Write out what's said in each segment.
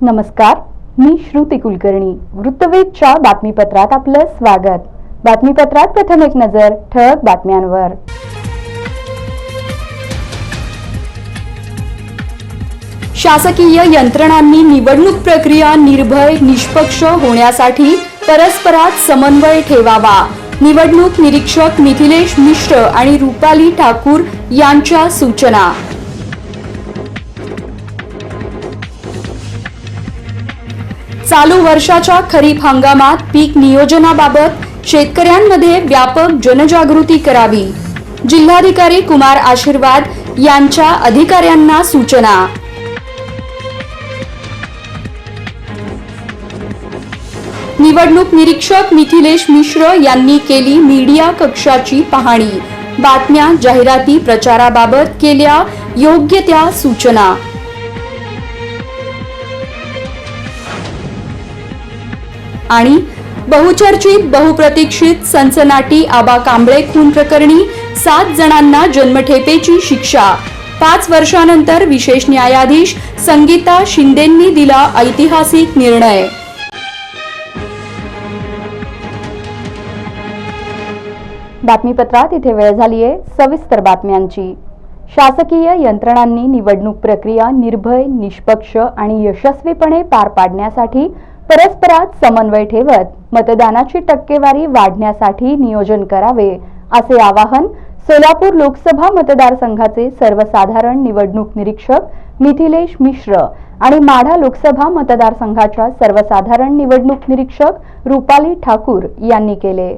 नमस्कार, मी श्रुती कुलकर्णी. वृत्तवेधच्या बातमीपत्रात आपलं स्वागत. बातमीपत्रात प्रथम एक नजर ठळक बातम्यांवर. शासकीय यंत्रणांनी निवडणूक प्रक्रिया निर्भय निष्पक्ष होण्यासाठी परस्परात समन्वय ठेवावा. निवडणूक निरीक्षक मिथिलेश मिश्र आणि रुपाली ठाकूर यांच्या सूचना. चालू वर्षाच्या खरीप हंगामात पीक नियोजनाबाबत शेतकऱ्यांमध्ये व्यापक जनजागृती करावी. जिल्हाधिकारी कुमार आशीर्वाद यांच्या अधिकाऱ्यांना सूचना. निवडणूक निरीक्षक मिथिलेश मिश्र यांनी केली मीडिया कक्षाची पाहणी. बातम्या, जाहिराती, प्रचाराबाबत केल्या योग्य त्या सूचना. आणि बहुचर्चित बहुप्रतीक्षित सनसनाटी आबा कांबळे खून प्रकरणी 7 जणांना जन्मठेपेची शिक्षा. 5 वर्षांनंतर विशेष न्यायाधीश संगीता शिंदेंनी दिला ऐतिहासिक निर्णय. बातमीपत्रात इथे वेळ झालीये सविस्तर बातम्यांची. शासकीय यंत्रणांनी निवडणूक प्रक्रिया निर्भय, निष्पक्ष आणि यशस्वीपणे पार पाडण्यासाठी परस्परात समन्वय ठेवत मतदानाची टक्केवारी वाढण्यासाठी नियोजन करावे, असे आवाहन सोलापूर लोकसभा मतदारसंघाचे सर्वसाधारण निवडणूक निरीक्षक मिथिलेश मिश्र आणि माढा लोकसभा मतदारसंघाच्या सर्वसाधारण निवडणूक निरीक्षक रुपाली ठाकूर यांनी केले.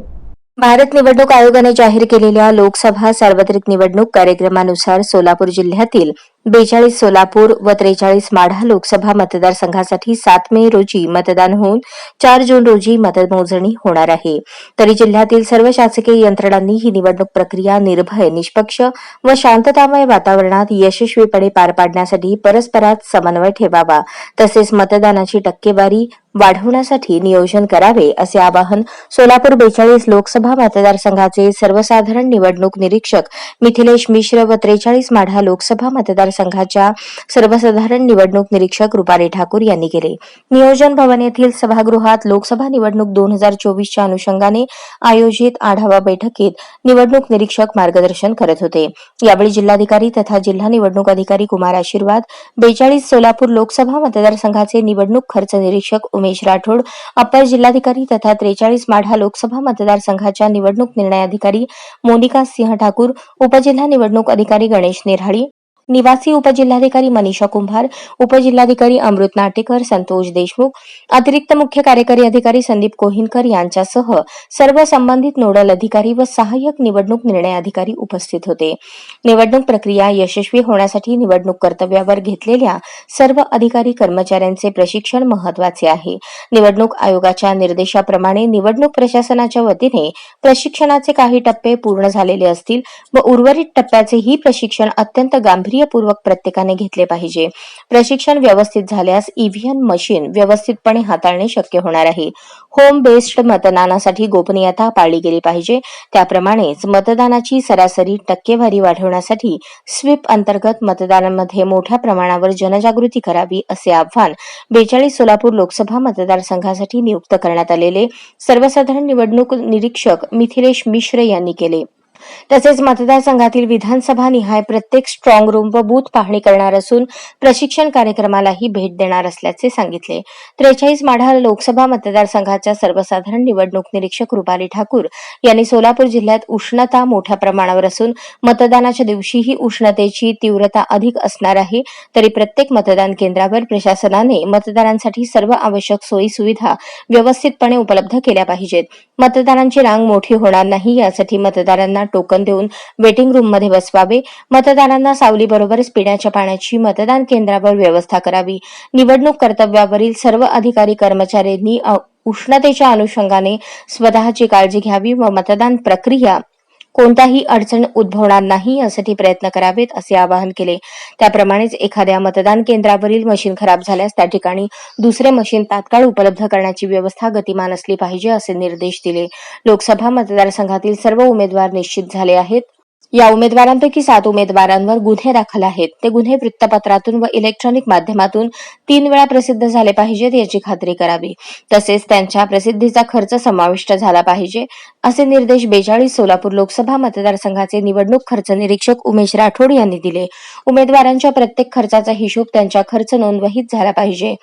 भारत निवडणूक आयोगाने जाहीर केलेल्या लोकसभा सार्वत्रिक निवडणूक कार्यक्रमानुसार सोलापूर जिल्ह्यातील 42 सोलापूर व 43 माढा लोकसभा मतदारसंघासाठी 7 मे रोजी मतदान होऊन 4 जून रोजी मतमोजणी होणार आहे. तरी जिल्ह्यातील सर्व शासकीय यंत्रणांनी ही निवडणूक प्रक्रिया निर्भय, निष्पक्ष व शांततामय वातावरणात यशस्वीपणे पार पाडण्यासाठी परस्परात समन्वय ठेवावा, तसेच मतदानाची टक्केवारी वाढवण्यासाठी नियोजन करावे, असे आवाहन सोलापूर 42 लोकसभा मतदारसंघाचे सर्वसाधारण निवडणूक निरीक्षक मिथिलेश मिश्र व 43 माढा लोकसभा मतदारसंघाच्या सर्वसाधारण निवडणूक निरीक्षक रुपाली ठाकूर यांनी केले. नियोजन भवन येथील सभागृहात लोकसभा निवडणूक 2024च्या अनुषंगाने आयोजित आढावा बैठकीत निवडणूक निरीक्षक मार्गदर्शन करत होते. यावेळी जिल्हाधिकारी तथा जिल्हा निवडणूक अधिकारी कुमार आशीर्वाद, 42 सोलापूर लोकसभा मतदारसंघाचे निवडणूक खर्च निरीक्षक उमेश राठोड, अप्पर जिल्हाधिकारी तथा 43 माढा लोकसभा मतदारसंघाच्या निवडणूक निर्णय अधिकारी मोनिका सिंह ठाकूर, उपजिल्हा निवडणूक अधिकारी गणेश नेरहाळी, निवासी उपजिल्हाधिकारी मनीषा कुंभार, उपजिल्हाधिकारी अमृत नाटेकर, संतोष देशमुख, अतिरिक्त मुख्य कार्यकारी अधिकारी संदीप कोहिनकर यांच्यासह सर्व संबंधित नोडल अधिकारी व सहाय्यक निवडणूक निर्णय अधिकारी उपस्थित होते. निवडणूक प्रक्रिया यशस्वी होण्यासाठी निवडणूक कर्तव्यावर घेतलेल्या सर्व अधिकारी कर्मचाऱ्यांचे प्रशिक्षण महत्वाचे आहे. निवडणूक आयोगाच्या निर्देशाप्रमाणे निवडणूक प्रशासनाच्या वतीने प्रशिक्षणाचे काही टप्पे पूर्ण झालेले असतील व उर्वरित टप्प्याचेही प्रशिक्षण अत्यंत गांभीर्यपूर्वक प्रत्येकाने घेतले पाहिजे. प्रशिक्षण व्यवस्थित झाल्यास ईव्हीएम मशीन व्यवस्थितपणे हाताळणे शक्य होणार आहे. होम बेस्ड मतदानासाठी गोपनीयता पाळली गेली पाहिजे. त्याप्रमाणेच मतदानाची सरासरी टक्केवारी वाढवण्यासाठी स्वीप अंतर्गत मतदानामध्ये मोठ्या प्रमाणावर जनजागृती करावी, असे आवाहन 42 सोलापूर लोकसभा मतदारसंघासाठी नियुक्त करण्यात आलेले सर्वसाधारण निवडणूक निरीक्षक मिथिलेश मिश्र यांनी केले. तसेच मतदारसंघातील विधानसभा निहाय प्रत्येक स्ट्रॉंग रूम व बूथ पाहणी करणार असून प्रशिक्षण कार्यक्रमालाही भेट देणार असल्याचे सांगितले. 43 माढा लोकसभा मतदारसंघाच्या सर्वसाधारण निवडणूक निरीक्षक रुपाली ठाकूर यांनी सोलापूर जिल्ह्यात उष्णता मोठ्या प्रमाणावर असून मतदानाच्या दिवशीही उष्णतेची तीव्रता अधिक असणार आहे. तरी प्रत्येक मतदान केंद्रावर प्रशासनाने मतदारांसाठी सर्व आवश्यक सोयी सुविधा व्यवस्थितपणे उपलब्ध केल्या पाहिजेत. मतदारांची रांग मोठी होणार नाही यासाठी मतदारांना टोकन देऊन वेटिंग रूम मध्ये बसवावे. मतदारांना सावलीबरोबरच पिण्याच्या पाण्याची मतदान केंद्रावर व्यवस्था करावी. निवडणूक कर्तव्यावरील सर्व अधिकारी कर्मचाऱ्यांनी उष्णतेच्या अनुषंगाने स्वतःची काळजी घ्यावी व मतदान प्रक्रिया कोणताही अडचण उद्भवणार नाही यासाठी प्रयत्न करावेत, असे आवाहन केले. त्याप्रमाणेच एखाद्या मतदान केंद्रावरील मशीन खराब झाल्यास त्या ठिकाणी दुसरे मशीन तात्काळ उपलब्ध करण्याची व्यवस्था गतिमान असली पाहिजे, असे निर्देश दिले. लोकसभा मतदारसंघातील सर्व उमेदवार निश्चित झाले आहेत. या उमेदवारांपैकी 7 उमेदवारांवर गुन्हे दाखल आहेत. ते गुन्हे वृत्तपत्रातून व इलेक्ट्रॉनिक माध्यमातून 3 वेळा प्रसिद्ध झाले पाहिजेत याची खात्री करावी. तसेच त्यांच्या प्रसिद्धीचा खर्च समाविष्ट झाला पाहिजे असे निर्देश 42 सोलापूर लोकसभा मतदारसंघाचे निवडणूक खर्च निरीक्षक उमेश राठोड यांनी दिले. उमेदवारांच्या प्रत्येक खर्चाचा हिशोब त्यांच्या खर्च नोंदवहीत झाला पाहिजे.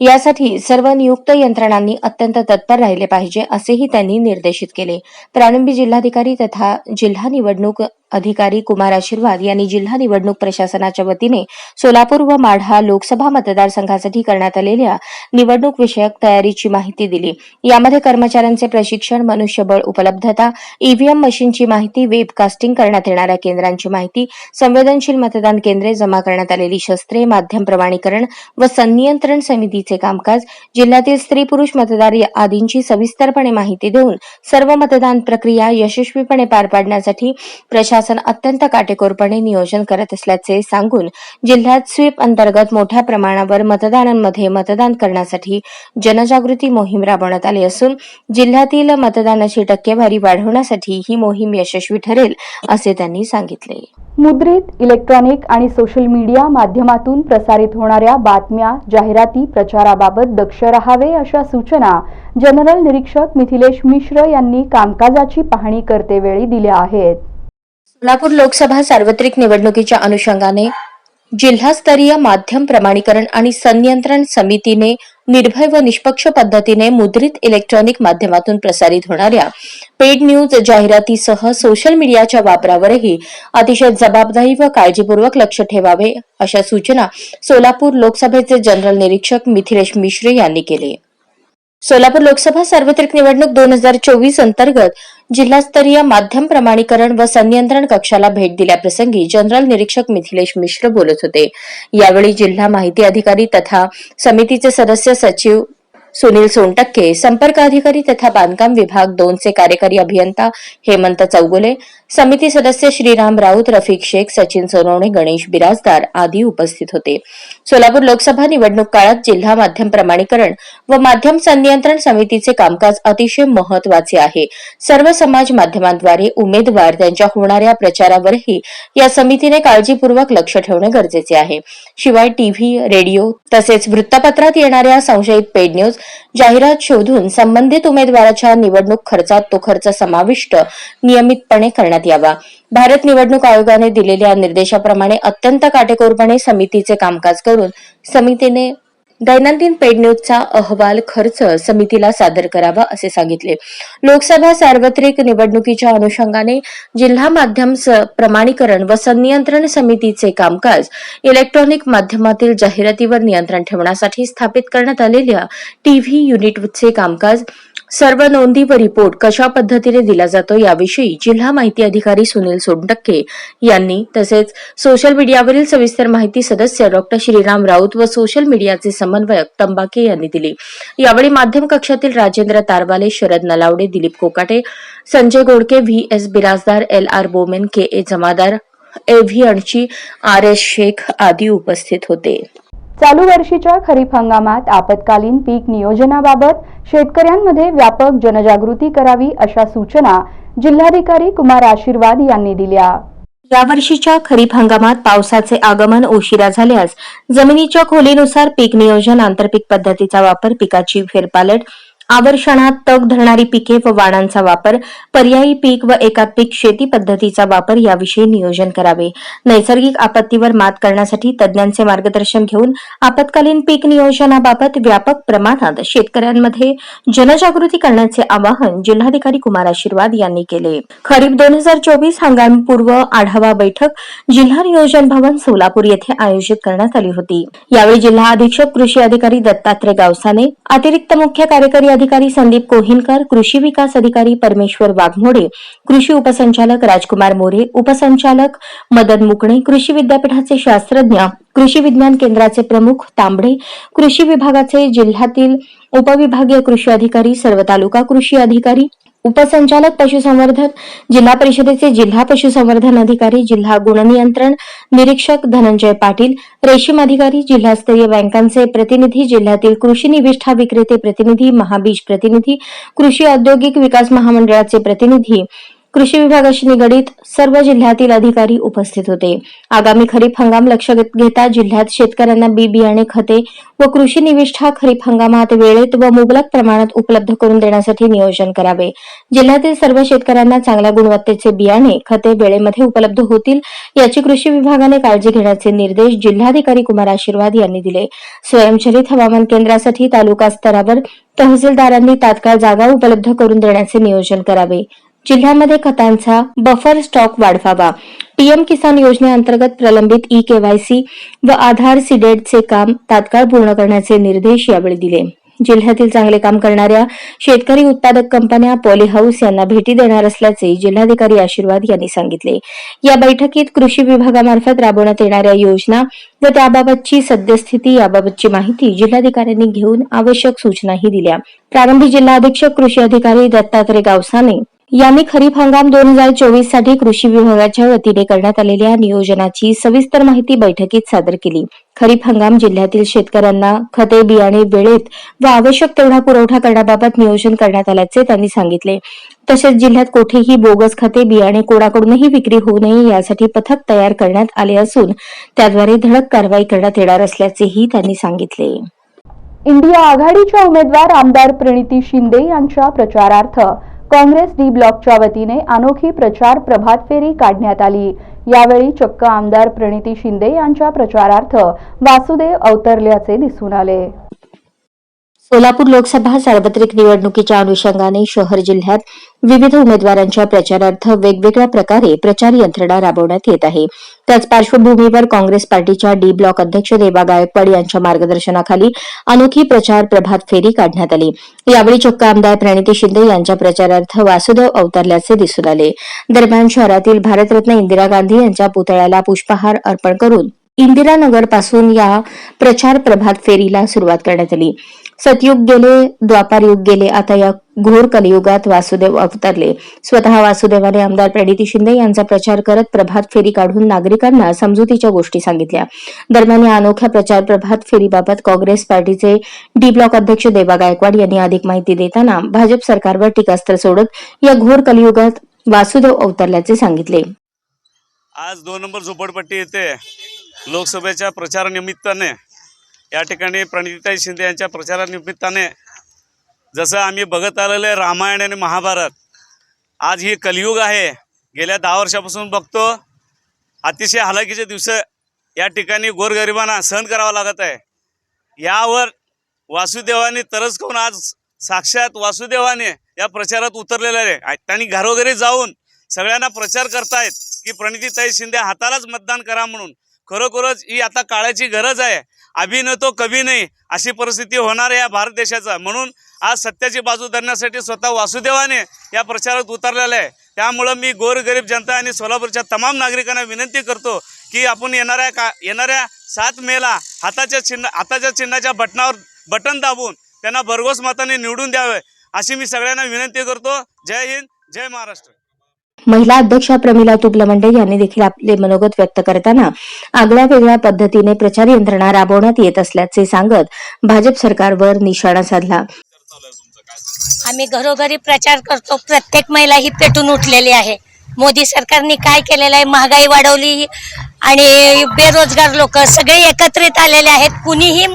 यासाठी सर्व नियुक्त यंत्रणांनी अत्यंत तत्पर राहिले पाहिजे असेही त्यांनी निर्देशित केले. प्रारंभी जिल्हाधिकारी तथा जिल्हा निवडणूक अधिकारी कुमार आशीर्वाद यांनी जिल्हा निवडणूक प्रशासनाच्या वतीने सोलापूर व माढा लोकसभा मतदारसंघासाठी करण्यात आलेल्या निवडणूक विषयक तयारीची माहिती दिली. यामध्ये कर्मचाऱ्यांचे प्रशिक्षण, मनुष्यबळ उपलब्धता, ईव्हीएम मशीनची माहिती, वेबकास्टिंग करण्यात येणाऱ्या केंद्रांची माहिती, संवेदनशील मतदान केंद्रे, जमा करण्यात आलेली शस्त्रे, माध्यम प्रमाणीकरण व संनियंत्रण समितीचे कामकाज, जिल्ह्यातील स्त्री पुरुष मतदार आदींची सविस्तरपणे माहिती देऊन सर्व मतदान प्रक्रिया यशस्वीपणे पार पाडण्यासाठी प्रशासन अत्यंत काटेकोरपणे नियोजन करत असल्याचे सांगून जिल्ह्यात स्वीप अंतर्गत मोठ्या प्रमाणावर मतदारांमध्ये मतदान करण्यासाठी जनजागृती मोहीम राबवण्यात आली असून जिल्ह्यातील मतदानाची टक्केवारी वाढवण्यासाठी ही मोहीम यशस्वी ठरेल असे त्यांनी सांगितले. मुद्रित, इलेक्ट्रॉनिक आणि सोशल मीडिया माध्यमातून प्रसारित होणाऱ्या बातम्या, जाहिराती, प्रचाराबाबत दक्ष राहावे अशा सूचना जनरल निरीक्षक मिथिलेश मिश्र यांनी कामकाजाची पाहणी करतेवेळी दिल्या आहेत. सोलापूर लोकसभा सार्वत्रिक निवडणुकीच्या अनुषंगाने जिल्हास्तरीय माध्यम प्रमाणीकरण आणि संनियंत्रण समितीने निर्भय व निष्पक्ष पद्धतीने मुद्रित, इलेक्ट्रॉनिक माध्यमातून प्रसारित होणाऱ्या पेड न्यूज, जाहिरातीसह सोशल मीडियाच्या वापरावरही अतिशय जबाबदारी व काळजीपूर्वक लक्ष ठेवावे अशा सूचना सोलापूर लोकसभेचे जनरल निरीक्षक मिथिलेश मिश्र यांनी केले. सोलापूर लोकसभा सार्वत्रिक निवडणूक 2024 अंतर्गत जिल्हास्तरीय माध्यम प्रमाणीकरण व संनियंत्रण कक्षाला भेट दिल्याप्रसंगी जनरल निरीक्षक मिथिलेश मिश्र बोलत होते. यावेळी जिल्हा माहिती अधिकारी तथा समितीचे सदस्य सचिव सुनील सोनटक्के, संपर्क अधिकारी तथा बांधकाम विभाग 2 चे कार्यकारी अभियंता हेमंत चौगुले, समिती सदस्य श्रीराम राऊत, रफिक शेख, सचिन सोनवणे, गणेश बिराजदार आदी उपस्थित होते. सोलापूर लोकसभा निवडणूक काळात जिल्हा माध्यम प्रमाणीकरण व माध्यम संनियंत्रण समितीचे कामकाज अतिशय महत्वाचे आहे. सर्व समाज माध्यमांद्वारे उमेदवार त्यांच्या होणाऱ्या प्रचारावरही या समितीने काळजीपूर्वक लक्ष ठेवणे गरजेचे आहे. शिवाय टीव्ही, रेडिओ तसेच वृत्तपत्रात येणाऱ्या संशयित पेड न्यूज, जाहिरात शोधून संबंधित उमेदवाराच्या निवडणूक खर्चात तो खर्च समाविष्ट नियमितपणे करण्यात यावा. भारत निवडणूक आयोगाने दिलेल्या निर्देशाप्रमाणे अत्यंत काटेकोरपणे समितीचे कामकाज करून समितीने दैनंदिन पेड न्यूजचा अहवाल खर्च समितीला सादर करावा असे सांगितले. लोकसभा सार्वत्रिक निवडणुकीच्या अनुषंगाने जिल्हा माध्यम प्रमाणीकरण व संनियंत्रण समितीचे कामकाज इलेक्ट्रॉनिक माध्यमातील जाहिरातीवर नियंत्रण ठेवण्यासाठी स्थापित करण्यात आलेल्या टीव्ही युनिटचे कामकाज, सर्व नोंदी व रिपोर्ट कशा पद्धतीने दिला जातो याविषयी जिल्हा माहिती अधिकारी सुनील सोनटक्के यांनी, तसेच सोशल मीडियावरील सविस्तर माहिती सदस्य डॉ. श्रीराम राऊत व सोशल मीडियाचे समन्वयक तंबाके यांनी दिली. यावेळी माध्यम कक्षातील राजेंद्र तारवाले, शरद नलावडे, दिलीप कोकाटे, संजय गोडके, व्ही.एस. बिराजदार, एल.आर. बोमेन, के.ए. जमादार, ए.व्ही. अणची, आर.एस. शेख आदी उपस्थित होते. चालू वर्षीच्या खरीप हंगामात आपत्कालीन पीक नियोजनाबाबत शेतकऱ्यांमध्ये व्यापक जनजागृती करावी अशा सूचना जिल्हाधिकारी कुमार आशीर्वाद यांनी दिल्या. यावर्षीच्या खरीप हंगामात पावसाचे आगमन उशिरा झाल्यास जमिनीच्या खोलीनुसार पीक नियोजन, आंतरपीक पद्धतीचा वापर, पिकाची फेरपालट, आवर्षणात तग धरणारी पिके व वाणांचा वापर, पर्यायी पीक व एकात्मिक शेती पद्धतीचा वापर याविषयी नियोजन करावे. नैसर्गिक आपत्तीवर मात करण्यासाठी तज्ञांचे मार्गदर्शन घेऊन आपत्कालीन पीक नियोजनाबाबत व्यापक प्रमाणात शेतकऱ्यांमध्ये जनजागृती करण्याचे आवाहन जिल्हाधिकारी कुमार आशीर्वाद यांनी केले. खरीप 2024 हंगामपूर्व आढावा बैठक जिल्हा नियोजन भवन सोलापूर येथे आयोजित करण्यात आली होती. यावेळी जिल्हा अधीक्षक कृषी अधिकारी दत्तात्रय गावसाने, अतिरिक्त मुख्य कार्यकारी अधिकारी संदीप कोहिनकर, कृषी विकास अधिकारी परमेश्वर वाघमोडे, कृषी उपसंचालक राजकुमार मोरे, उपसंचालक मदन मुकणे, कृषी विद्यापीठाचे शास्त्रज्ञ, कृषी विज्ञान केंद्राचे प्रमुख तांबडे, कृषी विभागाचे जिल्ह्यातील उपविभागीय कृषी अधिकारी, सर्व तालुका कृषी अधिकारी, उपसंचालक पशुसंवर्धन, जिल्हा परिषदेचे जिल्हा पशुसंवर्धन अधिकारी, जिल्हा गुणनियंत्रण निरीक्षक धनंजय पाटील, रेशीम अधिकारी, जिल्हास्तरीय बँकांचे प्रतिनिधी, जिल्ह्यातील कृषी निविष्ठा विक्रेते प्रतिनिधी, महाबीज प्रतिनिधी, कृषी औद्योगिक विकास महामंडळाचे प्रतिनिधी, कृषी विभागाशी निगडीत सर्व जिल्ह्यातील अधिकारी उपस्थित होते. आगामी खरीप हंगाम लक्षात घेता जिल्ह्यात शेतकऱ्यांना बी बियाणे, खते व कृषी निविष्ठा खरीप हंगामात वेळेत व मुबलक प्रमाणात उपलब्ध करून देण्यासाठी नियोजन करावे. जिल्ह्यातील सर्व शेतकऱ्यांना चांगल्या गुणवत्तेचे बियाणे, खते वेळेमध्ये उपलब्ध होतील याची कृषी विभागाने काळजी घेण्याचे निर्देश जिल्हाधिकारी कुमार आशीर्वाद यांनी दिले. स्वयंचलित हवामान केंद्रासाठी तालुका स्तरावर तहसीलदारांनी तात्काळ जागा उपलब्ध करून देण्याचे नियोजन करावे. जिल्ह्यामध्ये खतांचा बफर स्टॉक वाढवावा. पीएम किसान योजनेअंतर्गत प्रलंबित ई-केवायसी व आधार सीडेडचे काम तात्काळ पूर्ण करण्याचे निर्देश यावेळी दिले. जिल्ह्यातील चांगले काम करणाऱ्या शेतकरी उत्पादक कंपन्या पॉली हाऊस यांना भेटी देणार असल्याचे जिल्हाधिकारी आशीर्वाद यांनी सांगितले. या बैठकीत कृषी विभागामार्फत राबवण्यात येणाऱ्या योजना व त्याबाबतची सद्यस्थिती याबाबतची माहिती जिल्हाधिकाऱ्यांनी घेऊन आवश्यक सूचनाही दिल्या. प्रारंभी जिल्हा अधीक्षक कृषी अधिकारी दत्तात्रय गावसाने यांनी खरीप हंगाम 2024 साठी कृषी विभागाच्या वतीने करण्यात आलेल्या नियोजनाची सविस्तर माहिती बैठकीत सादर केली. खरीप हंगाम जिल्ह्यातील शेतकऱ्यांना खते, बियाणे वेळेत व आवश्यक तेवढा पुरवठा करण्याबाबत नियोजन करण्यात आल्याचे त्यांनी सांगितले. तसेच जिल्ह्यात कोठेही बोगस खते, बियाणे कोणाकडूनही विक्री होऊ नये यासाठी पथक तयार करण्यात आले असून त्याद्वारे धडक कारवाई करण्यात येणार असल्याचेही त्यांनी सांगितले. इंडिया आघाडीच्या उमेदवार आमदार प्रणिती शिंदे यांच्या प्रचारार्थ काँग्रेस डी ब्लॉकच्या वतीने अनोखी प्रचार प्रभात फेरी काढण्यात आली. यावेळी चक्क आमदार प्रणिती शिंदे यांच्या प्रचारार्थ वासुदेव अवतरल्याचे दिसून आले. सोलापूर लोकसभा सार्वत्रिक निवडणुकीच्या अनुषंगाने शहर जिल्ह्यात विविध उमेदवारांच्या प्रचारार्थ वेगवेगळ्या प्रकारे प्रचार यंत्रणा राबवण्यात येत आहे. त्याच पार्श्वभूमीवर काँग्रेस पार्टीच्या डी ब्लॉक अध्यक्ष देवा गायकवाड यांच्या मार्गदर्शनाखाली अनोखी प्रचार प्रभात फेरी काढण्यात आली. यावेळी चक्क आमदार प्रणिती शिंदे यांच्या प्रचारार्थ वासुदेव अवतरल्याचे दिसून आले. दरम्यान शहरातील भारतरत्न इंदिरा गांधी यांच्या पुतळ्याला पुष्पहार अर्पण करून इंदिरानगर पासून या प्रचार प्रभात फेरीला सुरुवात करण्यात आली. सतयुग गेले, द्वापार युग गेले, आता या घोर कलियुगात वासुदेव अवतरले. स्वतः वासुदेवाने आमदार प्रणिती शिंदे यांचा प्रचार करत प्रभात फेरी काढून नागरिकांना समजुतीच्या गोष्टी सांगितल्या. दरम्यान या अनोख्या प्रचार प्रभात फेरीबाबत काँग्रेस पार्टीचे डी ब्लॉक अध्यक्ष देवा गायकवाड यांनी अधिक माहिती देताना भाजप सरकारवर टीकास्त्र सोडत या घोर कलियुगात वासुदेव अवतरल्याचे सांगितले. आज 2 नंबर झोपडपट्टी येथे लोकसभेच्या प्रचारानिमित्ताने या ठिकाणी प्रणितीताई शिंदे यांच्या प्रचारानिमित्ताने जसं आम्ही बघत आलेलं आहे रामायण आणि महाभारत, आज ही कलियुग आहे. गेल्या 10 वर्षापासून बघतो अतिशय हालाकीचे दिवस या ठिकाणी गोरगरिबांना सहन करावं लागत आहे. यावर वासुदेवाने तरस करून आज साक्षात वासुदेवाने या प्रचारात उतरलेले आहे. त्यांनी घरोघरी जाऊन सगळ्यांना प्रचार करतायत की प्रणितीताई शिंदे हातालाच मतदान करा म्हणून. खरोखरच ही आता काळाची गरज आहे. अभी न तो कभी नाही अशी परिस्थिती होणार आहे या भारत देशाचा. म्हणून आज सत्याची बाजू धरण्यासाठी स्वतः वासुदेवाने या प्रचारात उतरलेला आहे. त्यामुळं मी गोरगरीब जनता आणि सोलापूरच्या तमाम नागरिकांना विनंती करतो की आपण येणाऱ्या 7 मेला हाताच्या चिन्हाच्या बटनावर बटन दाबून त्यांना भरघोस मताने निवडून द्यावे अशी मी सगळ्यांना विनंती करतो. जय हिंद, जय महाराष्ट्र. महिला अध्यक्षा प्रमिला तुपलमंडे यांनी देखील आपले मनोगत व्यक्त करताना आगळ्या वेगळ्या पद्धतीने प्रचार यंत्रणा राबवण्यात येत असल्याचे सांगत भाजप सरकारवर निशाणा साधला. आम्ही घरोघरी प्रचार करतो. प्रत्येक महिला ही पेटून उठलेली आहे. मोदी सरकारने काय केलेलं आहे, महागाई वाढवली आणि बेरोजगार लोक सगळे एकत्रित आलेले आहेत. कुणीही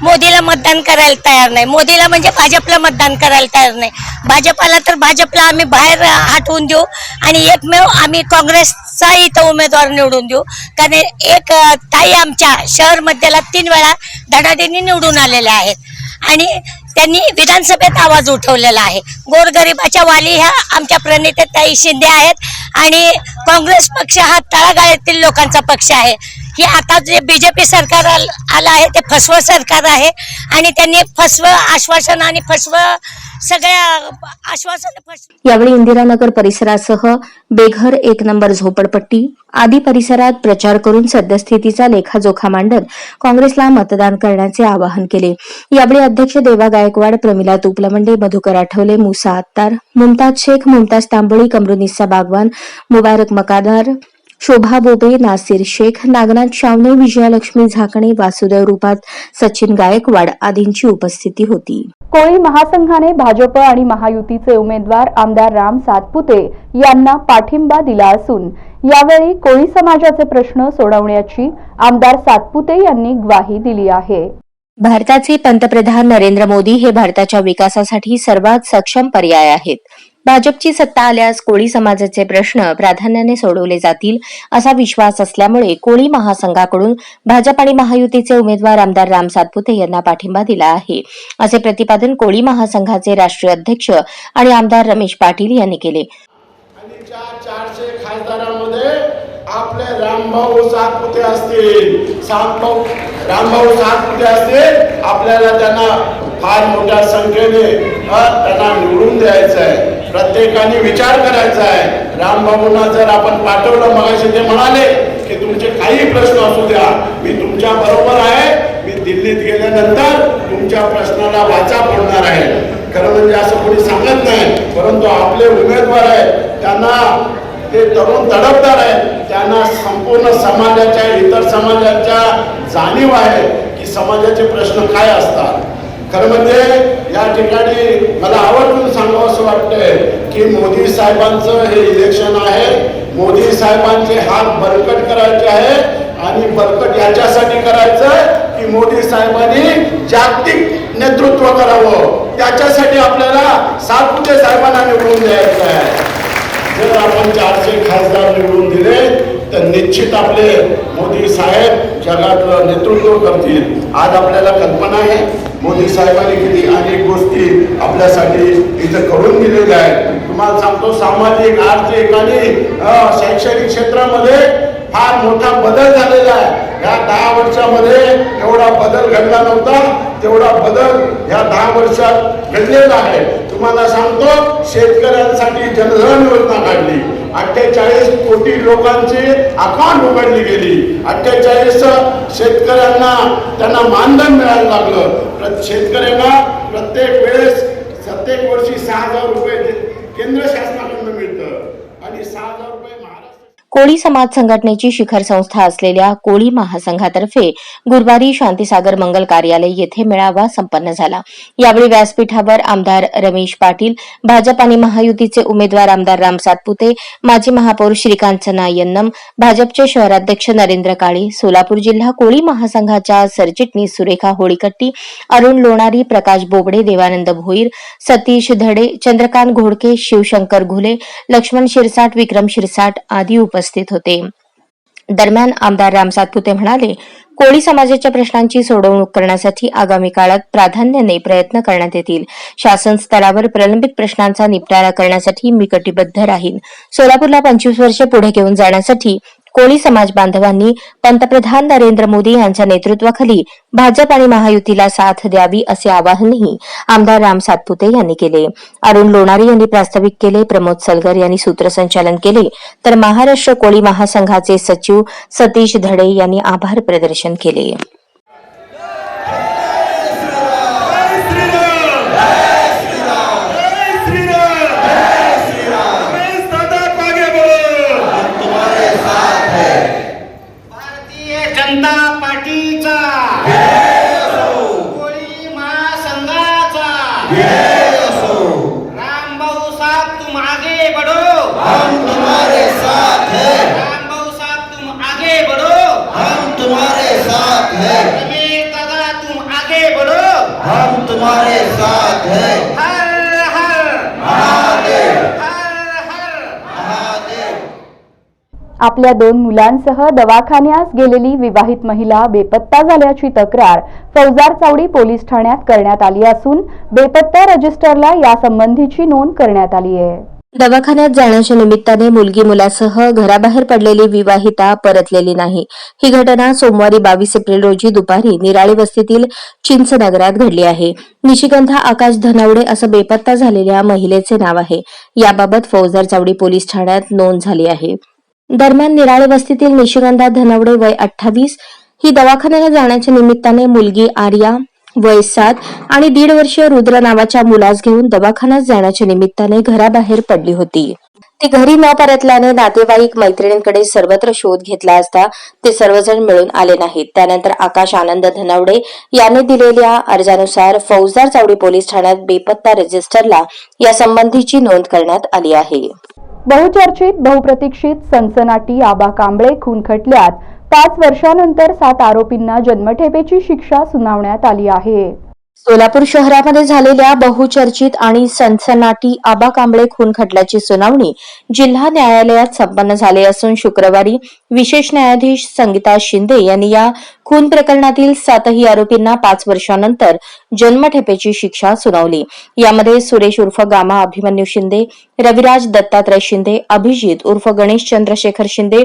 मोदीला मतदान करायला तयार नाही. मोदीला म्हणजे भाजपला मतदान करायला तयार नाही. भाजपाला तर भाजपला आम्ही बाहेर हटवून देऊ आणि एकमेव आम्ही काँग्रेसचा इथं उमेदवार निवडून देऊ. कारण एक ताई आमच्या शहर मध्येला 3 वेळा धडाधीने निवडून आलेल्या आहेत आणि त्यांनी विधानसभेत आवाज उठवलेला आहे. गोरगरिबाच्या वाली ह्या आमच्या प्रणितीताई शिंदे आहेत आणि काँग्रेस पक्ष हा तळागाळातील लोकांचा पक्ष आहे. हे आता जे बीजेपी सरकार आलं आहे ते फसवं सरकार आहे आणि त्यांनी फसवं आश्वासन आणि फसवं सगळ्या आश्वासन. यावेळी इंदिरानगर परिसरासह बेघर 1 नंबर झोपडपट्टी आदी परिसरात प्रचार करून सद्यस्थितीचा लेखाजोखा मांडत काँग्रेसला मतदान करण्याचे आवाहन केले. यावेळी अध्यक्ष देवा गायकवाड, प्रमिला तुपलमंडे, मधुकर आठवले, मुसा अत्तार, मुमताज शेख, मुमताज तांबोळी, कमरुनिस्सा बागवान, मुबारक मकादार, शोभा बोबे, नासिर शेख, नागनाथ शावणे, विजयालक्ष्मी झाकणे, वासुदेव रूपात सचिन गायकवाड आदींची उपस्थिती होती. कोळी महासंघाने भाजप आणि महायुतीचे उमेदवार आमदार राम सातपुते यांना पाठिंबा दिला असून यावेळी कोळी समाजाचे प्रश्न सोडवण्याची आमदार सातपुते यांनी ग्वाही दिली आहे. भारताचे पंतप्रधान नरेंद्र मोदी हे भारताच्या विकासासाठी सर्वात सक्षम पर्याय आहेत. भाजपची सत्ता आल्यास कोळी समाजाचे प्रश्न प्राधान्याने सोडवले जातील असा विश्वास असल्यामुळे कोळी महासंघाकडून भाजप आणि महायुतीचे उमेदवार आमदार राम सातपुते यांना पाठिंबा दिला आहे, असे प्रतिपादन कोळी महासंघाचे राष्ट्रीय अध्यक्ष आणि आमदार रमेश पाटील यांनी केले. आणि 400 खासदारांमध्ये आपले रामभाऊ सातपुते असतील, रामभाऊ सातपुते असतील. आपल्याला त्यांना फार मोठ्या संख्येने त्यांना निवडून द्यायचं आहे. प्रत्येकाने विचार करायचा आहे. रामभाऊंना जर आपण पाठवलं, मगाशी ते म्हणाले की तुमचे काही प्रश्न असू द्या, मी तुमच्या बरोबर आहे. मी दिल्लीत गेल्यानंतर तुमच्या प्रश्नाला वाचा फोडणार आहे. खरं म्हणजे असं कोणी सांगत नाही, परंतु आपले उमेदवार आहेत, त्यांना ते तरुण तडफदार आहेत, त्यांना संपूर्ण समाजाच्या, इतर समाजाच्या जाणीव आहे की समाजाचे प्रश्न काय असतात. खरं म्हणजे या ठिकाणी मला आवर्जून सांगावं असं वाटतंय की मोदी साहेबांचं हे इलेक्शन आहे. मोदी साहेबांचे हात बळकट करायचे आहे आणि बळकट याच्यासाठी करायचं की मोदी साहेबांनी जागतिक नेतृत्व करावं. त्याच्यासाठी आपल्याला सातपुते साहेबांना निवडून द्यायचं आहे. जर आपण 400 खासदार निवडून दिले तर निश्चित आपले मोदी साहेब जगात नेतृत्व करतील. आज आपल्याला कल्पना आहे मोदी साहेबांनी किती अनेक गोष्टी आपल्यासाठी इथं करून दिलेल्या आहेत. तुम्हाला सांगतो, सामाजिक, आर्थिक आणि शैक्षणिक क्षेत्रामध्ये फार मोठा बदल झालेला आहे. या 10 वर्षामध्ये एवढा बदल घडला नव्हता, तेवढा बदल या 10 वर्षात घडलेला आहे. तुम्हाला सांगतो, शेतकऱ्यांसाठी जनधन योजना काढली. 48 कोटी लोकांची अकाउंट उघडली गेली. 48 शेतकऱ्यांना त्यांना मानधन मिळायला लागलं. शेतकऱ्यांना प्रत्येक वर्षी 6,000 रुपये केंद्र शासनाकडून मिळतं आणि 6,000 रुपये महाराष्ट्र. कोळी समाज संघटनेची शिखर संस्था असलेल्या कोळी महासंघातर्फे गुरुवारी शांतीसागर मंगल कार्यालय येथे मेळावा संपन्न झाला. यावेळी व्यासपीठावर आमदार रमेश पाटील, भाजप आणि महायुतीचे उमेदवार आमदार राम सातपुते, माजी महापौर श्रीकांत नायन्नम, भाजपचे शहराध्यक्ष नरेंद्र काळे, सोलापूर जिल्हा कोळी महासंघाच्या सरचिटणीस सुरेखा होळीकट्टी, अरुण लोणारी, प्रकाश बोबडे, देवानंद भोईर, सतीश धडे, चंद्रकांत घोडके, शिवशंकर घुले, लक्ष्मण शिरसाट, विक्रम शिरसाट आदी उपस्थित होते. दरम्यान आमदार राम सातपुते म्हणाले, कोळी समाजाच्या प्रश्नांची सोडवणूक करण्यासाठी आगामी काळात प्राधान्याने प्रयत्न करण्यात येतील. शासन स्तरावर प्रलंबित प्रश्नांचा निपटारा करण्यासाठी मी कटिबद्ध राहीन. सोलापूरला 25 वर्षे पुढे घेऊन जाण्यासाठी कोळी समाज बांधवांनी पंतप्रधान नरेंद्र मोदी यांच्या नेतृत्वाखाली भाजप आणि महायुतीला साथ द्यावी असे आवाहनही आमदार राम सातपुते यांनी केले. अरुण लोणारी यांनी प्रास्ताविक केले, प्रमोद सलगर यांनी सूत्रसंचालन केले, तर महाराष्ट्र कोळी महासंघाचे सचिव सतीश धडे यांनी आभार प्रदर्शन केले. जनता पार्टीचा कोळी महासंघाचा रामभाऊ साहब तुम आगे बढ़ो, हम तुम्हारे साथ हैं. रामभाऊ साहब तुम आगे बढ़ो, हम तुम्हारे साथ हैं. रमेश दादा तुम आगे बढ़ो, हम तुम्हारे साथ हैं. हर हर महादेव, हर हर महादेव. आपल्या 2 मुलांसह दवाखान्यास गेलेली विवाहित महिला बेपत्ता झाल्याची तक्रार फौजदार चावडी पोलीस ठाण्यात करण्यात आली असून बेपत्ता रजिस्टरला यासंबंधीची नोंद करण्यात आली आहे. दवाखान्यात जाण्याच्या निमित्ताने मुलगी मुलासह घराबाहेर पडलेली विवाहिता परतलेली नाही. ही घटना सोमवारी 22 एप्रिल रोजी दुपारी निराळे वस्तीतील चिंचनगरात घडली आहे. निशिगंधा आकाश धनावडे असं बेपत्ता झालेल्या महिलेचे नाव आहे. याबाबत फौजदार चावडी पोलीस ठाण्यात नोंद झाली आहे. दरम्यान निराळे वस्तीतील निशिगंधा धनावडे वय 28 ही दवाखान्याला जाण्याच्या निमित्ताने मुलगी आर्या वय 7 आणि 1.5 वर्षीय रुद्र नावाच्या मुलास घेऊन दवाखान्यात जाण्याच्या निमित्ताने घराबाहेर पडली होती. ती घरी न परतल्याने नातेवाईक मैत्रिणींकडे सर्वत्र शोध घेतला असता ते सर्वजण मिळून आले नाहीत. त्यानंतर आकाश आनंद धनवडे याने दिलेल्या अर्जानुसार फौजदार चावडी पोलीस ठाण्यात बेपत्ता रजिस्टरला यासंबंधीची नोंद करण्यात आली आहे. बहुचर्चित बहुप्रतीक्षित सनसनाटी आबा कांबळे खून खटल्यात 5 वर्षांनंतर 7 आरोपींना जन्मठेपेची शिक्षा सुनावण्यात आली आहे. सोलापूर शहरामध्ये झालेल्या बहुचर्चित आणि सनसनाटी आबा कांबळे खून खटल्याची सुनावणी जिल्हा न्यायालयात संपन्न झाली असून शुक्रवारी विशेष न्यायाधीश संगीता शिंदे यांनी या खून प्रकरणातील 7ही आरोपींना 5 वर्षांनंतर जन्मठेपेची शिक्षा सुनावली. यामध्ये सुरेश उर्फ गामा अभिमन्यू शिंदे, रविराज दत्तात्रय शिंदे, अभिजित उर्फ गणेश चंद्रशेखर शिंदे,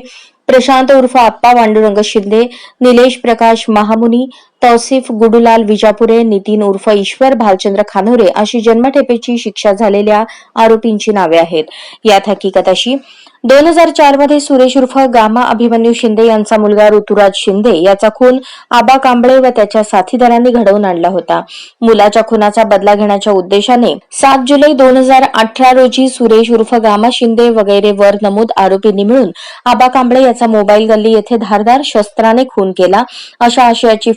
प्रशांत उर्फ आप्पा पांडुरंग शिंदे, निलेश प्रकाश महामुनी, तौसिफ गुडुलाल विजापुरे, नितीन उर्फ ईश्वर भालचंद्र खानोरे अशी जन्मठेपेची शिक्षा झालेल्या आरोपींची नावे आहेत. यात हकीकत अशी 2004 मध्ये सुरेश उर्फ गामा अभिमन्यू शिंदे यांचा मुलगा ऋतुराज शिंदे याचा खून आबा कांबळे व त्याच्या साथीदारांनी घडवून आणला होता. मुलाच्या खुनाचा बदला घेण्याच्या उद्देशाने 7 जुलै 2018 रोजी सुरेश उर्फ गामा शिंदे वगैरे वर नमूद आरोपींनी मिळून आबा कांबळे याचा मोबाईल गल्ली येथे धारदार शस्त्राने खून केला अशा आशयाची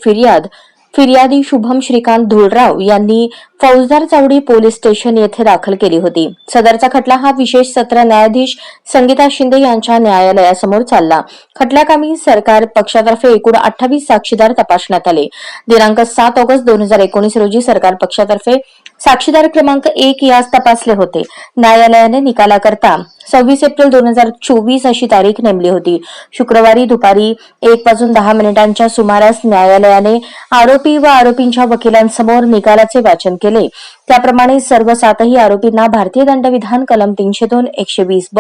फिर्यादी शुभम श्रीकांत धुळराव यांनी फौजदार चावडी पोलीस स्टेशन येथे दाखल केली होती. सदरचा खटला हा विशेष सत्र न्यायाधीश संगीता शिंदे यांच्या न्यायालयासमोर चालला. खटल्याकामी सरकार पक्षातर्फे एकूण 28 साक्षीदार तपासण्यात आले. दिनांक 7 ऑगस्ट 2019 रोजी सरकार पक्षातर्फे साक्षीदार क्रमांक 1 यास तपासले होते. न्यायालयाने निकालाकरता 26 एप्रिल 2024 अशी तारीख नेमली होती. शुक्रवारी दुपारी 1:10 सुमारास न्यायालयाने आरोपी व आरोपींच्या वकिलांसमोर निकालाचे वाचन केले. त्याप्रमाणे सर्व 7ही आरोपींना भारतीय दंडविधान कलम 302, 120 ब,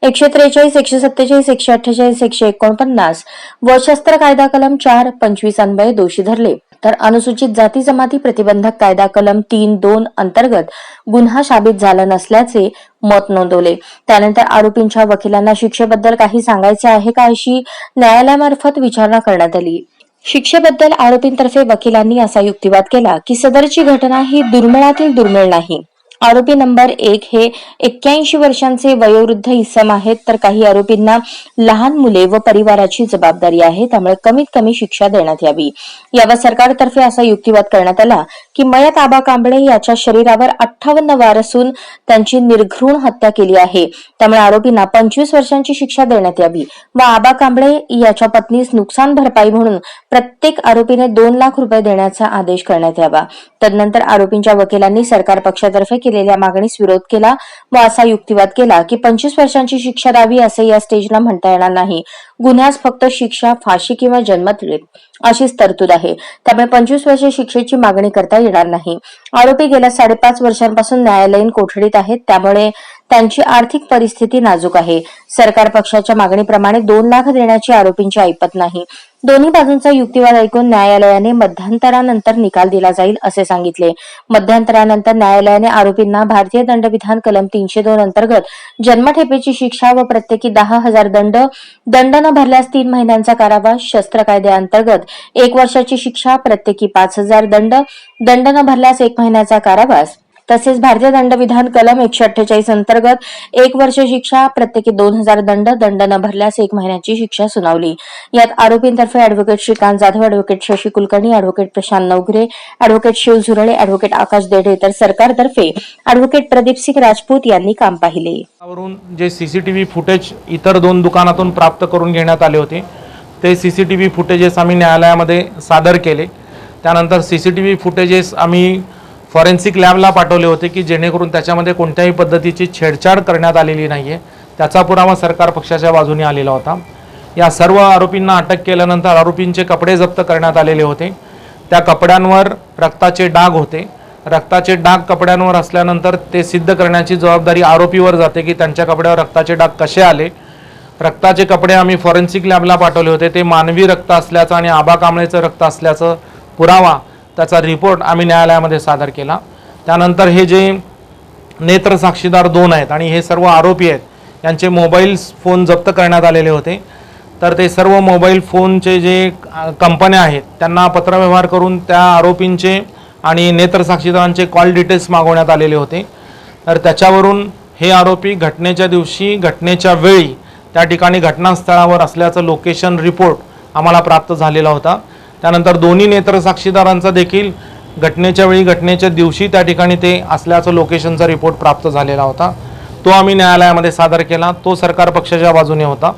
143, 147, 148, 149 व शस्त्र कायदा कलम 4, 25 अन्वये दोषी धरले. तर अनुसूचित जाती जमाती प्रतिबंधक कायदा कलम 3(2) अंतर्गत गुन्हा साबित झाला नसल्याचे मत नोंदवले. त्यानंतर आरोपींच्या वकिलांना शिक्षेबद्दल काही सांगायचे आहे का अशी न्यायालयामार्फत विचारणा करण्यात आली. शिक्षेबद्दल आरोपींतर्फे वकिलांनी असा युक्तिवाद केला की सदरची घटना ही दुर्मिळातील दुर्मिळ नाही. आरोपी नंबर 1 हे 81 वर्षांचे वयोवृद्ध इसम आहेत, तर काही आरोपींना लहान मुले व परिवाराची जबाबदारी आहे, त्यामुळे कमीत कमी शिक्षा देण्यात यावी. यावर सरकारतर्फे असा युक्तिवाद करण्यात आला की मयत आबा कांबळे याच्या शरीरावर 58 वार असून त्यांची निर्घृण हत्या केली आहे, त्यामुळे आरोपींना 25 वर्षांची शिक्षा देण्यात यावी व आबा कांबळे याच्या पत्नीस नुकसान भरपाई म्हणून प्रत्येक आरोपीने 2 लाख रुपये देण्याचा आदेश करण्यात यावा. तदनंतर आरोपींच्या वकिलांनी सरकार पक्षातर्फे केलेल्या मागणीस विरोध केला व असा युक्तिवाद केला की 25 वर्षांची शिक्षा द्यावी असे या स्टेजला म्हणता येणार नाही. गुन्ह्यास फक्त शिक्षा फाशी किंवा जन्मठेप अशीच तरतूद आहे, त्यामुळे 25 वर्ष शिक्षेची मागणी करता येणार नाही. आरोपी गेल्या 5.5 वर्षांपासून न्यायालयीन कोठडीत आहेत, त्यामुळे त्यांची आर्थिक परिस्थिती नाजूक आहे. सरकार पक्षाच्या मागणीप्रमाणे 2 लाख देण्याची आरोपींची ऐपत नाही. दोन्ही बाजूंचा युक्तिवाद ऐकून न्यायालयाने मध्यंतरानंतर निकाल दिला जाईल असे सांगितले. मध्यंतरानंतर न्यायालयाने आरोपींना भारतीय दंडविधान कलम 302 अंतर्गत जन्मठेपेची शिक्षा व प्रत्येकी 10,000 दंड न भरल्यास 3 महिन्यांचा कारावास, शस्त्र कायद्याअंतर्गत 1 वर्षाची शिक्षा, प्रत्येकी 5,000 दंड न भरल्यास 1 महिन्याचा कारावास, तसेच भारतीय दंडविधान कलम 148 अंतर्गत 1 वर्ष शिक्षा, प्रत्येकी 2,000 दंड न भरल्यास 1 महिन्याची शिक्षा सुनावली. यात आरोपींतर्फे advocate Shrikant Jadhav, advocate Shashi Kulkarni, advocate Prashant Navghare, advocate Shiv Zurle, advocate Akash Dedhe, तर सरकारतर्फे अॅडव्होकेट प्रदीपसिंग राजपूत यांनी काम पाहिले. जे सीसीटीव्ही फुटेज इतर 2 दुकानातून प्राप्त करून घेण्यात आले होते, ते सीसीटीव्ही फुटेजेस आम्ही न्यायालयामध्ये सादर केले. त्यानंतर सीसीटीव्ही फुटेजेस आम्ही फॉरेन्सिक लॅबला पाठवले होते की जेणेकरून त्याच्यामध्ये कोणत्याही पद्धतीची छेडछाड करण्यात आलेली नाही आहे, त्याचा पुरावा सरकार पक्षाच्या बाजूने आलेला होता. या सर्व आरोपींना अटक केल्यानंतर आरोपींचे कपडे जप्त करण्यात आलेले होते. त्या कपड्यांवर रक्ताचे डाग होते. रक्ताचे डाग कपड्यांवर असल्यानंतर ते सिद्ध करण्याची जबाबदारी आरोपीवर जाते की त्यांच्या कपड्यावर रक्ताचे डाग कसे आले. रक्ताचे कपडे आम्ही फॉरेन्सिक लॅबला पाठवले होते, ते मानवी रक्त असल्याचं आणि आबा कांबळेचं रक्त असल्याचं पुरावा, त्याचा रिपोर्ट आम्ही न्यायालयामध्ये सादर केला. त्यानंतर हे जे नेत्र साक्षीदार 2 आहेत आणि हे सर्व आरोपी आहेत, यांचे मोबाईल फोन जप्त करण्यात आलेले होते. तर ते सर्व मोबाईल फोनचे जे कंपन्या आहेत त्यांना पत्रव्यवहार करून त्या आरोपींचे आणि नेत्र साक्षीदारांचे कॉल डिटेल्स मागवण्यात आलेले होते. तर त्याच्यावरून हे आरोपी घटनेच्या दिवशी घटनेच्या वेळी त्या ठिकाणी घटनास्थळावर असल्याचं लोकेशन रिपोर्ट आम्हाला प्राप्त झालेला होता. त्यानंतर दोन्ही नेत्र साक्षीदारांचा देखील घटनेच्या वेळी घटनेच्या दिवशी त्या ठिकाणी ते असल्याचं लोकेशनचा रिपोर्ट प्राप्त झालेला होता. तो आम्ही न्यायालयामध्ये सादर केला. तो सरकार पक्षाच्या बाजूने होता.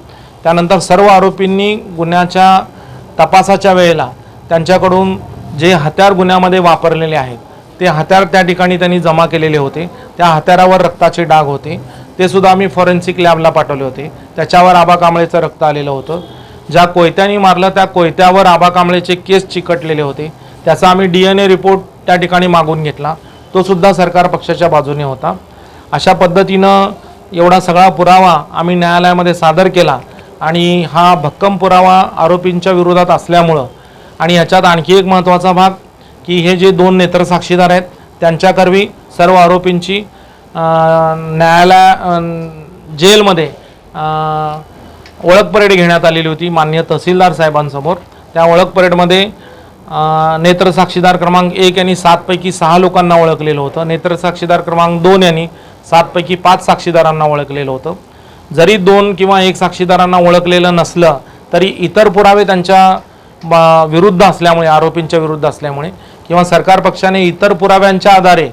त्यानंतर सर्व आरोपींनी गुन्ह्याच्या तपासाच्या वेळेला त्यांच्याकडून जे हत्यार गुन्ह्यामध्ये वापरलेले आहेत ते हत्यार त्या ठिकाणी त्यांनी जमा केलेले होते. त्या हत्यारावर रक्ताचे डाग होते. ते सुद्धा आम्ही फॉरेन्सिक लॅबला पाठवले होते. त्याच्यावर आबा कांबळेचं रक्त आलेलं होतं. ज्या कोयत्याने मारलं त्या कोयत्यावर आबा कांबळेचे केस चिकटलेले होते. त्याचा आम्ही DNA रिपोर्ट त्या ठिकाणी मागून घेतला. तो सुद्धा सरकार पक्षाच्या बाजूने होता. अशा पद्धतीनं एवढा सगळा पुरावा आम्ही न्यायालयामध्ये सादर केला आणि हा भक्कम पुरावा आरोपींच्या विरोधात असल्यामुळं आणि ह्याच्यात आणखी एक महत्त्वाचा भाग की हे जे 2 नेत्र साक्षीदार आहेत त्यांच्याकरवी सर्व आरोपींची जेलमध्ये ओळख परेड घेण्यात आलेली होती माननीय तहसीलदार साहेबांसमोर. त्या ओळख परेडमध्ये नेत्र साक्षीदार क्रमांक 1 यांनी 7 पैकी 6 लोकांना ओळखलेलं होतं. नेत्र साक्षीदार क्रमांक 2 यांनी 7 पैकी 5 साक्षीदारांना ओळखलेलं होतं. जरी 2 किंवा 1 साक्षीदारांना ओळखलेलं नसलं तरी इतर पुरावे त्यांच्या विरुद्ध असल्यामुळे आरोपींच्या विरुद्ध असल्यामुळे किंवा सरकार पक्षाने इतर पुराव्यांच्या आधारे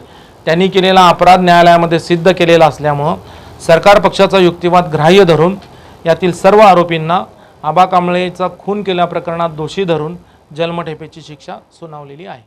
त्यांनी केलेला अपराध न्यायालयामध्ये सिद्ध केलेला असल्यामुळं सरकार पक्षाचा युक्तिवाद ग्राह्य धरून यातील सर्व आरोपींना आबा कांबळेचा खून केल्या प्रकरणात दोषी धरून जन्मठेपेची शिक्षा सुनावलेली आहे.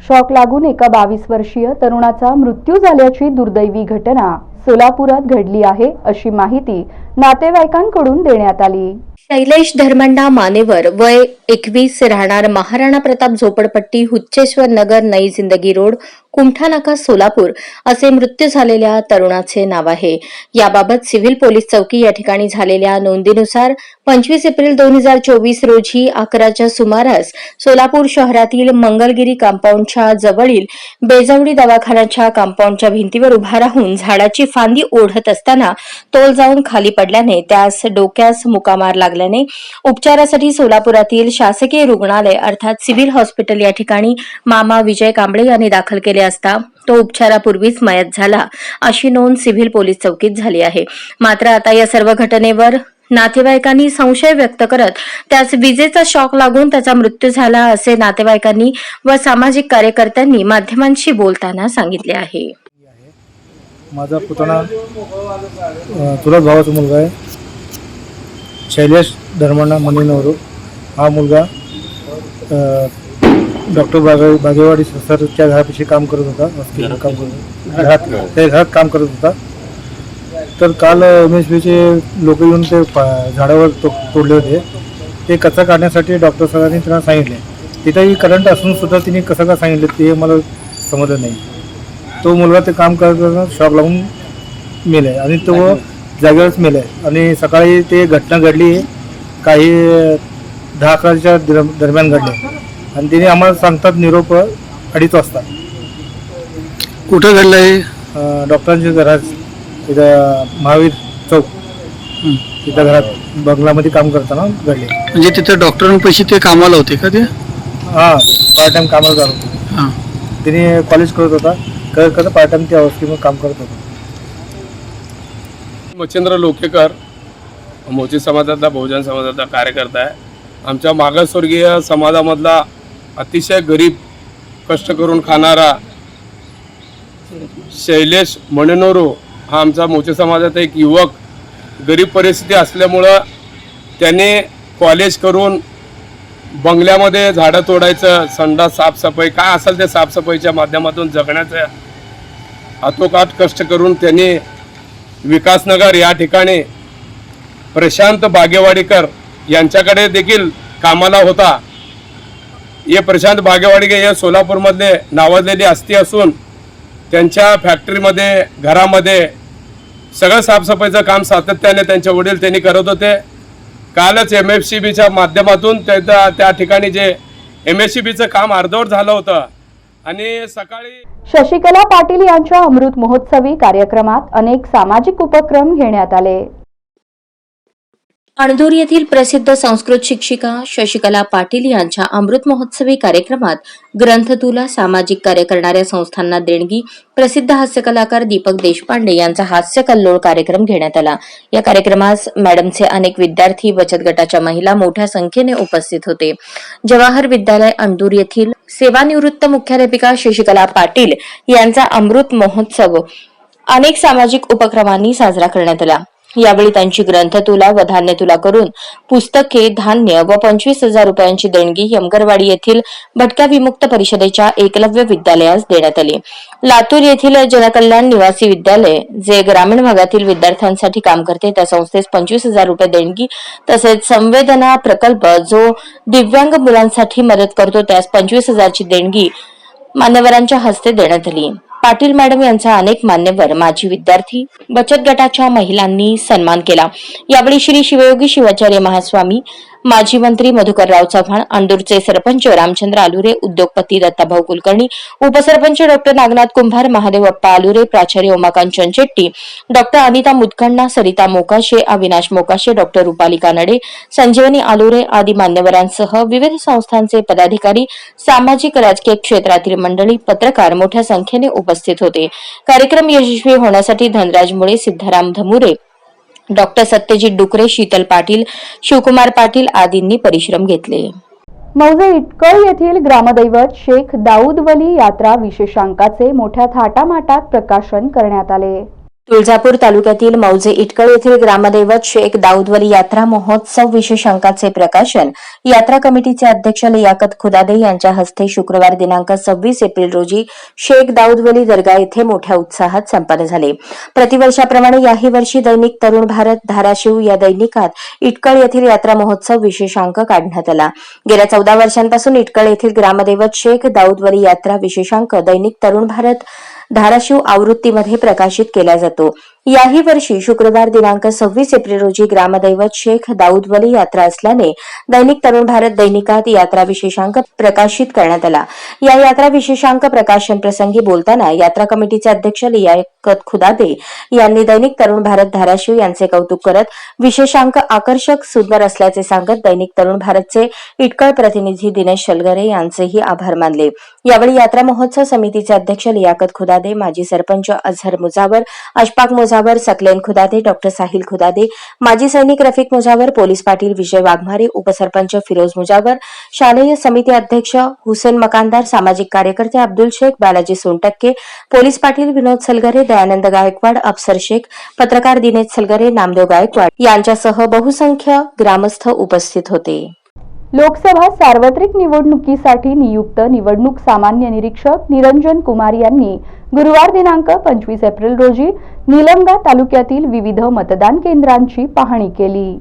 शॉक लागून एका 22 वर्षीय तरुणाचा मृत्यू झाल्याची दुर्दैवी घटना सोलापुरात घडली आहे अशी माहिती नातेवाईकांकडून देण्यात आली. शैलेश धर्मंडा मानेवर वय 21 राहणार महाराणा प्रताप झोपडपट्टी हुच्चेश्वर नगर नई जिंदगी रोड कुमठानाका सोलापूर असे मृत्यू झालेल्या तरुणाचे नाव आहे. याबाबत सिव्हिल पोलीस चौकी या ठिकाणी झालेल्या नोंदीनुसार 25 एप्रिल 2024 रोजी 11च्या सुमारास सोलापूर शहरातील मंगलगिरी कंपाऊंडच्या जवळील बेजवडी दवाखान्याच्या कंपाऊंडच्या भिंतीवर उभा राहून झाडाची फांदी ओढत असताना तोल जाऊन खाली पडल्याने त्यास डोक्यास मुकामार लागल्याने उपचारासाठी सोलापुरातील शासकीय रुग्णालय अर्थात सिव्हिल हॉस्पिटल या ठिकाणी मामा विजय कांबळे यांनी दाखल केले असता तो उपचारापूर्वीच मयत झाला अशी नोंद सिव्हिल पोलीस चौकीत झाली आहे. मात्र आता या सर्व घटनेवर नातेवाईकांनी संशय व्यक्त करत त्यास विजेचा शॉक लागून त्याचा मृत्यू झाला असे नातेवाईकांनी व सामाजिक कार्यकर्त्यांनी माध्यमांशी बोलताना सांगितले आहे. माझा पुतणा तुला भावाचा मुलगा आहे शैलेश धर्मंडा मनीनवरू. हा मुलगा डॉक्टर बागेवाडी सरच्या घरापाशी काम करत होता. घरात काम करत होता. तर काल MSBचे लोक येऊन ते झाडावर तोडले होते. ते कचरा काढण्यासाठी डॉक्टर सरांनी त्यांना सांगितले. तिथेही करंट असून सुद्धा तिने कसं का सांगितलं ते मला समजलं नाही. तो मुलगा ते काम करताना शॉक लागून मेले आणि तो जागेवरच मेले. आणि सकाळी ते घटना घडली काही 10-11च्या दरम्यान घडली आणि तिने आम्हाला सांगतात निरोप 2:30 वाजता. कुठं घडलं आहे? डॉक्टरांच्या घरात तिथं महावीर चौक तिथं घरात बंगल्यामध्ये काम करताना घडले. म्हणजे तिथं डॉक्टरांपाशी ते कामाला होते का ते? हां, पार्ट टाइम कामाला जात होते. हां, तिने कॉलेज करत होता. करत पार्ट टाइम त्या हॉस्पिटलमध्ये काम करत होता. मच्छिंद्र लोकेकर मोची समाजातला बहुजन समाजाचा कार्यकर्ता आहे. आमच्या मागासवर्गीय समाजामधला अतिशय गरीब कष्ट करून खाणारा शैलेश मणेनोरू हा आमचा मोचे समाजाचा एक युवक. गरीब परिस्थिती असल्यामुळं त्याने कॉलेज करून बंगल्यामध्ये झाडं तोडायचं, संडास साफसफाई काय असेल ते साफसफाईच्या माध्यमातून जगण्याचं हातोकाठ कष्ट करून त्यांनी विकासनगर या ठिकाणी प्रशांत बागेवाडीकर यांच्याकडे देखील कामाला होता. हे प्रशांत बागेवाडीकर हे सोलापूरमधले नावाजलेली हस्ती असून त्यांच्या फॅक्टरीमध्ये घरामध्ये सगळं साफसफाईचं काम सातत्याने त्यांचे वडील त्यांनी करत होते. कालच MSCBच्या माध्यमातून त्या ठिकाणी जे MSCBचं काम अर्धवट झालं होतं आणि सकाळी शशिकला पाटील यांच्या अमृत महोत्सवी कार्यक्रमात अनेक सामाजिक उपक्रम घेण्यात आले. अणदूर येथील प्रसिद्ध संस्कृत शिक्षिका शशिकला पाटील यांच्या अमृत महोत्सवी कार्यक्रमात ग्रंथतुला, सामाजिक कार्य करणाऱ्या संस्थांना देणगी, प्रसिद्ध हास्यकलाकार दीपक देशपांडे यांचा हास्यकल्लोळ कार्यक्रम घेण्यात आला. या कार्यक्रमास मॅडमचे अनेक विद्यार्थी, बचत गटाच्या महिला मोठ्या संख्येने उपस्थित होते. जवाहर विद्यालय अणदूर येथील सेवानिवृत्त मुख्याध्यापिका शशिकला पाटील यांचा अमृत महोत्सव अनेक सामाजिक उपक्रमांनी साजरा करण्यात आला. यावेळी त्यांची ग्रंथतुला व धान्यतुला करून पुस्तके, धान्य व 25,000 रुपयांची देणगी यमगरवाडी येथील भटक्या विमुक्त परिषदेच्या एकलव्य विद्यालयास देण्यात आली. लातूर येथील जनकल्याण निवासी विद्यालय, जे ग्रामीण भागातील विद्यार्थ्यांसाठी काम करते, त्या संस्थेस 25,000 रुपये देणगी, तसेच संवेदना प्रकल्प, जो दिव्यांग मुलांसाठी मदत करतो, त्यास 25,000 ची देणगी मान्यवरांच्या हस्ते देण्यात आली. पाटील मॅडम यांचा अनेक मान्यवर, माजी विद्यार्थी, बचत गटाच्या महिलांनी सन्मान केला. यावेळी श्री शिवयोगी शिवाचार्य महास्वामी, माजी मंत्री मधुकरराव चव्हाण, अणदूरचे सरपंच रामचंद्र आलुरे, उद्योगपती दत्ताभाऊ कुलकर्णी, उपसरपंच डॉक्टर नागनाथ कुंभार, महादेव अप्पा आलुरे, प्राचार्य उमाकांत चंचेट्टी, डॉक्टर अनिता मुदखण्णा, सरिता मोकाशे, अविनाश मोकाशे, डॉक्टर रुपाली कानडे, संजीवनी आलुरे आदी मान्यवरांसह विविध संस्थांचे पदाधिकारी, सामाजिक राजकीय क्षेत्रातील मंडळी, पत्रकार मोठ्या संख्येने उपस्थित होते. कार्यक्रम यशस्वी होण्यासाठी धनराज मुळे, सिद्धाराम धमुरे, डॉक्टर सत्यजित डुकरे, शीतल पाटील, शिवकुमार पाटील आदींनी परिश्रम घेतले. मौजे इटकळ येथील ग्रामदैवत शेख दाऊद वली यात्रा विशेषांकाचे मोठ्या थाटामाटात प्रकाशन करण्यात आले. तुळजापूर तालुक्यातील मौजे इटकळ येथील ग्रामदैवत शेख दाऊद वली यात्रा महोत्सव विशेषांकाचे प्रकाशन यात्रा कमिटीचे अध्यक्ष लियाकत खुदादे यांच्या हस्ते शुक्रवार दिनांक 26 एप्रिल रोजी शेख दाऊद वली दर्गा येथे मोठ्या उत्साहात संपन्न झाले. प्रतिवर्षाप्रमाणे याही वर्षी दैनिक तरुण भारत, धाराशिव या दैनिकात इटकळ येथील यात्रा महोत्सव विशेषांक काढण्यात आला. गेल्या 14 वर्षांपासून इटकळ येथील ग्रामदैवत शेख दाऊद वली यात्रा विशेषांक दैनिक तरुण भारत, धाराशिव आवृत्तीमध्ये प्रकाशित केला जातो. याही वर्षी शुक्रवार दिनांक 26 एप्रिल रोजी ग्रामदैवत शेख दाऊद वली यात्रा असल्याने दैनिक तरुण भारत दैनिकात यात्रा विशेषांक प्रकाशित करण्यात आला. या यात्रा विशेषांक प्रकाशन प्रसंगी बोलताना यात्रा कमिटीचे अध्यक्ष लियाकत खुदादे यांनी दैनिक तरुण भारत धाराशिव यांचे कौतुक करत विशेषांक आकर्षक, सुंदर असल्याचे सांगत दैनिक तरुण भारतचे इटकळ प्रतिनिधी दिनेश शलगरे यांचेही आभार मानले. यावेळी यात्रा महोत्सव समितीचे अध्यक्ष लियाकत खुदादे, माजी सरपंच अझहर मुजावर, अशफाक मुजावर, सकलेन खुदादे, डॉक्टर साहिल खुदादे, माजी सैनिक रफिक मुजावर, पोलीस पाटील विजय वाघमारे, उपसरपंच फिरोज मुजावर, शालेय समिती अध्यक्ष हुसेन मकानदार, सामाजिक कार्यकर्ते अब्दुल शेख, बालाजी सोनटक्के, पोलीस पाटील विनोद सलगरे, दयानंद गायकवाड, अफसर शेख, पत्रकार दिनेश सलगरे, नामदेव गायकवाड यांच्यासह बहुसंख्य ग्रामस्थ उपस्थित होते. लोकसभा सार्वत्रिक निवडणुकीसाठी नियुक्त निवडणूक सामान्य निरीक्षक निरंजन कुमार यांनी गुरुवार दिनांक 25 एप्रिल रोजी निलंगा तालुक्यातील विविध मतदान केंद्रांची पाहणी केली.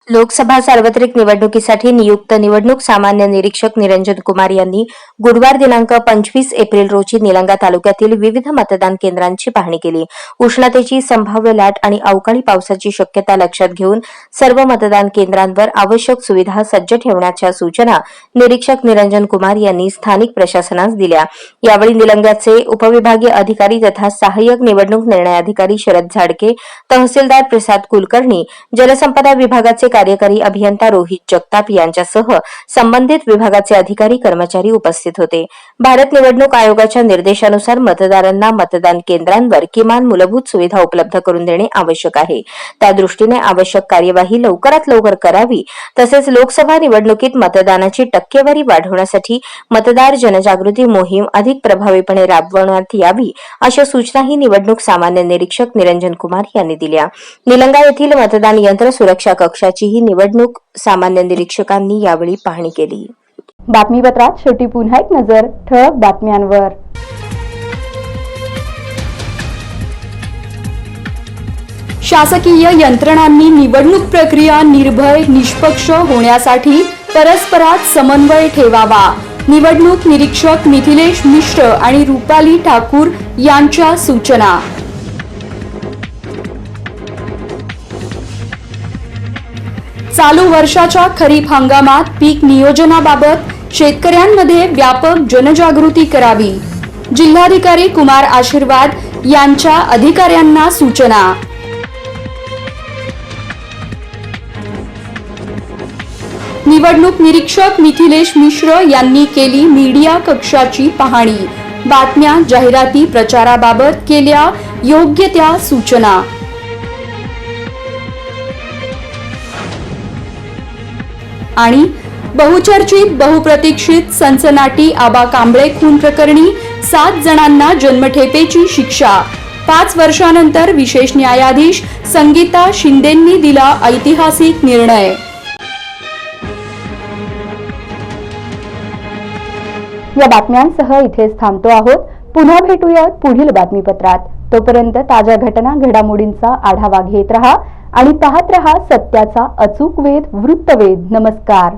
लोकसभा सार्वत्रिक निवडणुकीसाठी नियुक्त निवडणूक सामान्य निरीक्षक निरंजन कुमार यांनी गुरुवार दिनांक 25 एप्रिल रोजी निलंगा तालुक्यातील विविध मतदान केंद्रांची पाहणी केली. उष्णतेची संभाव्य लाट आणि अवकाळी पावसाची शक्यता लक्षात घेऊन सर्व मतदान केंद्रांवर आवश्यक सुविधा सज्ज ठेवण्याच्या सूचना निरीक्षक निरंजन कुमार यांनी स्थानिक प्रशासनास दिल्या. यावेळी निलंग्याचे उपविभागीय अधिकारी तथा सहाय्यक निवडणूक निर्णय अधिकारी शरद झाडके, तहसीलदार प्रसाद कुलकर्णी, जलसंपदा विभागाचे कार्यकारी अभियंता रोहित जगताप यांच्यासह संबंधित विभागाचे अधिकारी, कर्मचारी उपस्थित होते. भारत निवडणूक आयोगाच्या निर्देशानुसार मतदारांना मतदान केंद्रांवर किमान मूलभूत सुविधा उपलब्ध करून देणे आवश्यक आहे. त्यादृष्टीने आवश्यक कार्यवाही लवकरात लवकर करावी. तसेच लोकसभा निवडणुकीत मतदानाची टक्केवारी वाढवण्यासाठी मतदार जनजागृती मोहीम अधिक प्रभावीपणे राबवण्यात यावी, अशा सूचनाही निवडणूक सामान्य निरीक्षक निरंजन कुमार यांनी दिल्या. निलंगा येथील मतदान यंत्र सुरक्षा कक्षाचीही निवडणूक सामान्य निरीक्षकांनी यावेळी पाहणी केली. बातमीपत्रात शेवटी पुन्हा एक नजर ठळक बातम्यांवर. शासकीय यंत्रणांनी निवडणूक प्रक्रिया निर्भय, निष्पक्ष होण्यासाठी परस्परात समन्वय ठेवावा. निवडणूक निरीक्षक मिथिलेश मिश्र आणि रुपाली ठाकूर यांच्या सूचना. चालू वर्षाच्या खरीप हंगामात पीक नियोजनाबाबत शेतकऱ्यांमध्ये व्यापक जनजागृती करावी. जिल्हाधिकारी कुमार आशीर्वाद यांच्या अधिकाऱ्यांना सूचना. निवडणूक निरीक्षक मिथिलेश मिश्र यांनी केली मीडिया कक्षाची पाहणी. बातम्या, जाहिराती, प्रचाराबाबत केल्या योग्य त्या सूचना. आणि बहुचर्चित, बहुप्रतीक्षित, सनसनाटी आबा कांबळे खून प्रकरणी 7 जणांना जन्मठेपेची शिक्षा. 5 वर्षानंतर विशेष न्यायाधीश संगीता शिंदेंनी दिला ऐतिहासिक निर्णय. या बातम्यांसह इथेच थांबतो आहोत. पुन्हा भेटूयात पुढील बातमीपत्रात. तोपर्यंत ताज्या घटना घडामोडींचा आढावा घेत रहा आणि पाहत रहा सत्याचा अचूक वेध वृत्तवेध. नमस्कार.